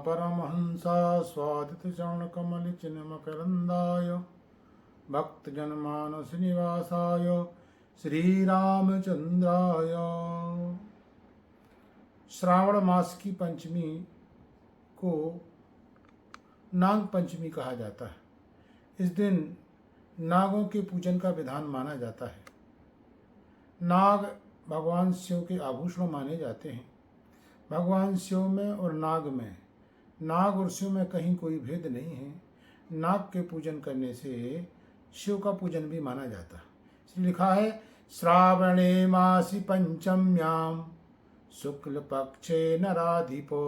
परमहंसा स्वादित चरण कमल चिन्मकरंदाय भक्तजनमानस निवासाय श्रीरामचंद्राय। श्रावण मास की पंचमी को नाग पंचमी कहा जाता है। इस दिन नागों के पूजन का विधान माना जाता है। नाग भगवान शिव के आभूषण माने जाते हैं। भगवान शिव में और नाग में, नाग और शिव में कहीं कोई भेद नहीं है। नाग के पूजन करने से शिव का पूजन भी माना जाता है। इसलिए लिखा है श्रावणे मासी पंचम्याम शुक्ल पक्षे नराधिपो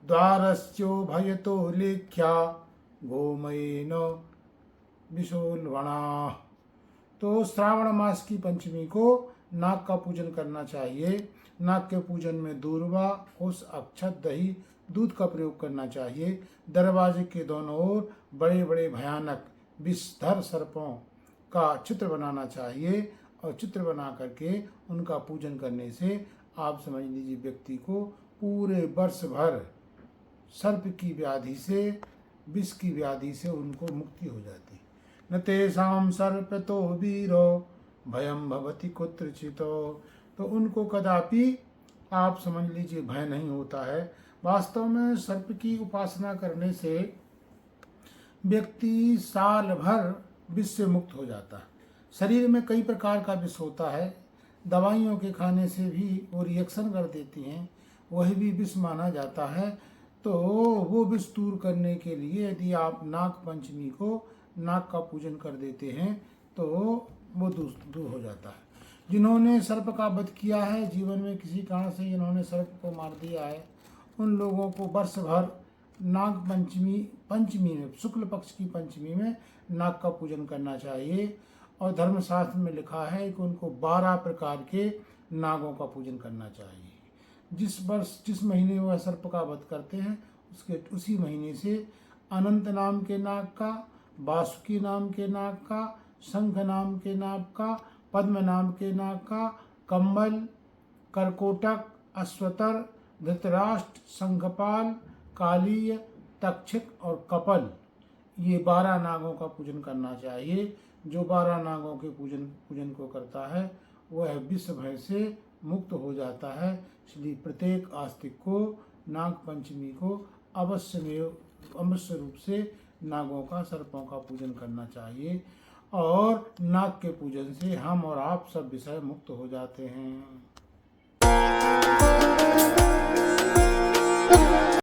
द्वारस्यो भयतो लेख्या गोमयेन विशोल्वणा। तो श्रावण मास की पंचमी को नाग का पूजन करना चाहिए। नाग के पूजन में दूर्वा, कुश, अक्षत, दही, दूध का प्रयोग करना चाहिए। दरवाजे के दोनों ओर बड़े बड़े भयानक विषधर सर्पों का चित्र बनाना चाहिए और चित्र बना करके उनका पूजन करने से आप समझ लीजिए व्यक्ति को पूरे वर्ष भर सर्प की व्याधि से, विष की व्याधि से उनको मुक्ति हो जाती। न तेषां सर्पतो वीरो भयं भवति कुत्रचितो। तो उनको कदापि आप समझ लीजिए भय नहीं होता है। वास्तव में सर्प की उपासना करने से व्यक्ति साल भर विष से मुक्त हो जाता है। शरीर में कई प्रकार का विष होता है, दवाइयों के खाने से भी वो रिएक्शन कर देती हैं, वही भी विष माना जाता है। तो वो विष दूर करने के लिए यदि आप नाग पंचमी को नाग का पूजन कर देते हैं तो वो दूर हो जाता है। जिन्होंने सर्प का वध किया है, जीवन में किसी कारण से जिन्होंने सर्प को मार दिया है, उन लोगों को वर्ष भर नाग पंचमी में, शुक्ल पक्ष की पंचमी में नाग का पूजन करना चाहिए। और धर्मशास्त्र में लिखा है कि उनको 12 प्रकार के नागों का पूजन करना चाहिए। जिस महीने वह सर्प का वध करते हैं उसी महीने से अनंत नाम के नाग का, वासुकी नाम के नाग का, शंख नाम के नाग का, पद्म नाम के नाग का, कंबल, करकोटक, अश्वतर, धृतराष्ट्र, शंखपाल, कालीय, तक्षक और कपल, ये 12 नागों का पूजन करना चाहिए। जो 12 नागों के पूजन को करता है वह विष भय से मुक्त हो जाता है। इसलिए प्रत्येक आस्तिक को नाग पंचमी को अवश्य रूप से नागों का, सर्पों का पूजन करना चाहिए। और नाग के पूजन से हम और आप सब विषय मुक्त हो जाते हैं।